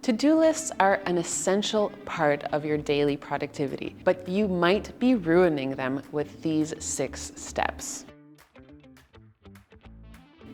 To-do lists are an essential part of your daily productivity, but you might be ruining them with these 6 steps.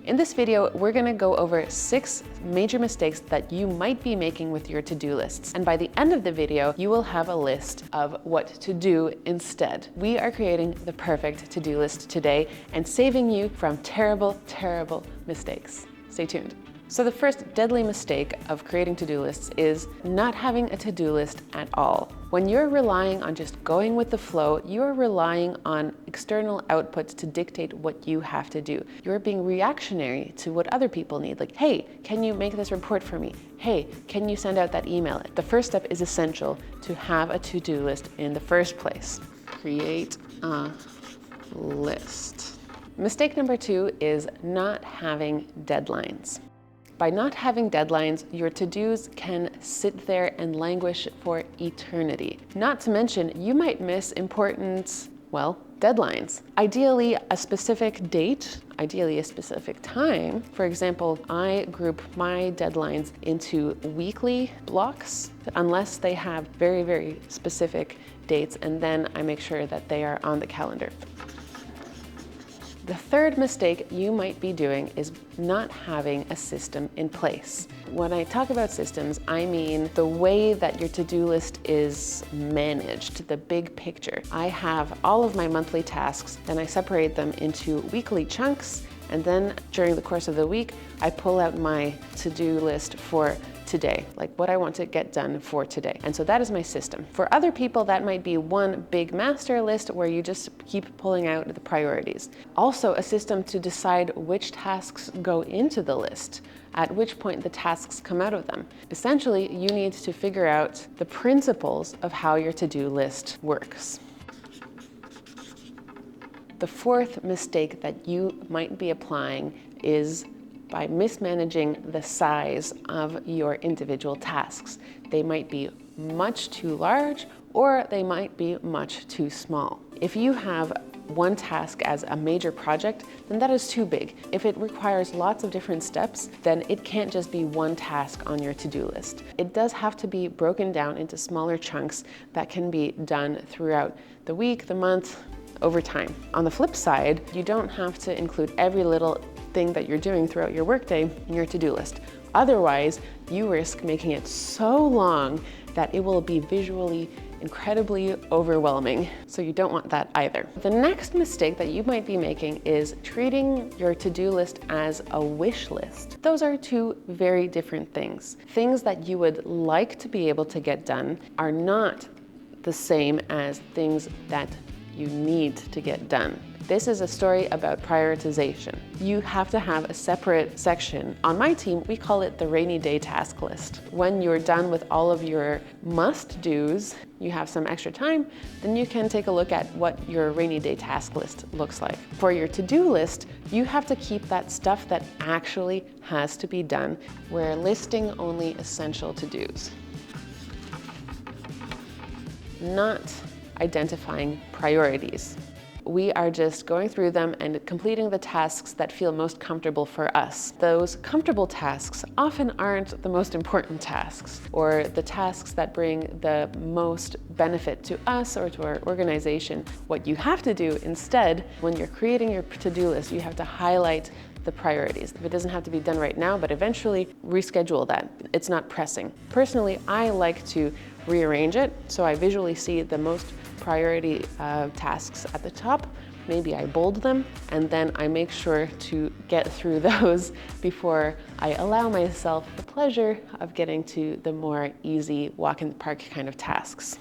In this video, we're going to go over 6 major mistakes that you might be making with your to-do lists. And by the end of the video, you will have a list of what to do instead. We are creating the perfect to-do list today and saving you from terrible, terrible mistakes. Stay tuned. So the first deadly mistake of creating to-do lists is not having a to-do list at all. When you're relying on just going with the flow, you're relying on external outputs to dictate what you have to do. You're being reactionary to what other people need. Like, hey, can you make this report for me? Hey, can you send out that email? The first step is essential to have a to-do list in the first place. Create a list. Mistake number 2 is not having deadlines. By not having deadlines, your to-dos can sit there and languish for eternity. Not to mention, you might miss important, deadlines. Ideally, a specific date, ideally a specific time. For example, I group my deadlines into weekly blocks, unless they have very, very specific dates, and then I make sure that they are on the calendar. The third mistake you might be doing is not having a system in place. When I talk about systems, I mean the way that your to-do list is managed, the big picture. I have all of my monthly tasks, then I separate them into weekly chunks, and then during the course of the week, I pull out my to-do list for today, like what I want to get done for today. And so that is my system. For other people, that might be one big master list where you just keep pulling out the priorities. Also a system to decide which tasks go into the list, at which point the tasks come out of them. Essentially, you need to figure out the principles of how your to-do list works. The fourth mistake that you might be applying is by mismanaging the size of your individual tasks. They might be much too large or they might be much too small. If you have one task as a major project, then that is too big. If it requires lots of different steps, then it can't just be one task on your to-do list. It does have to be broken down into smaller chunks that can be done throughout the week, the month, over time. On the flip side, you don't have to include every little thing that you're doing throughout your workday in your to-do list. Otherwise, you risk making it so long that it will be visually incredibly overwhelming. So you don't want that either. The next mistake that you might be making is treating your to-do list as a wish list. Those are 2 very different things. Things that you would like to be able to get done are not the same as things that you need to get done. This is a story about prioritization. You have to have a separate section. On my team, we call it the rainy day task list. When you're done with all of your must-dos, you have some extra time, then you can take a look at what your rainy day task list looks like. For your to-do list, you have to keep that stuff that actually has to be done. We're listing only essential to-dos. Not identifying priorities. We are just going through them and completing the tasks that feel most comfortable for us. Those comfortable tasks often aren't the most important tasks or the tasks that bring the most benefit to us or to our organization. What you have to do instead, when you're creating your to-do list, you have to highlight the priorities. If it doesn't have to be done right now, but eventually reschedule that. It's not pressing. Personally, I like to rearrange it so I visually see the most priority tasks at the top. Maybe I bold them, and then I make sure to get through those before I allow myself the pleasure of getting to the more easy walk in the park kind of tasks.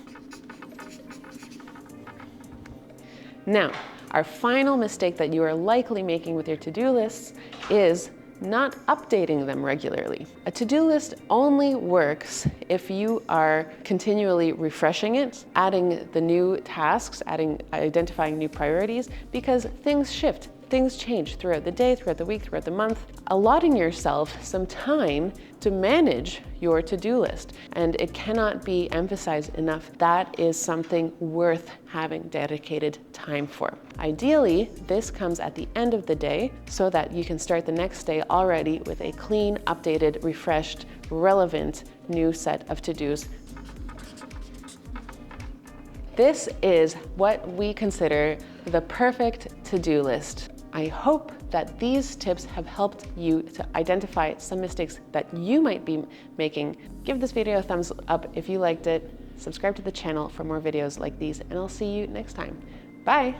Now, our final mistake that you are likely making with your to-do lists is not updating them regularly. A to-do list only works if you are continually refreshing it, adding the new tasks, identifying new priorities, because things shift. Things change throughout the day, throughout the week, throughout the month. Allotting yourself some time to manage your to-do list. And it cannot be emphasized enough, that is something worth having dedicated time for. Ideally, this comes at the end of the day so that you can start the next day already with a clean, updated, refreshed, relevant new set of to-dos. This is what we consider the perfect to-do list. I hope that these tips have helped you to identify some mistakes that you might be making. Give this video a thumbs up if you liked it. Subscribe to the channel for more videos like these, and I'll see you next time. Bye.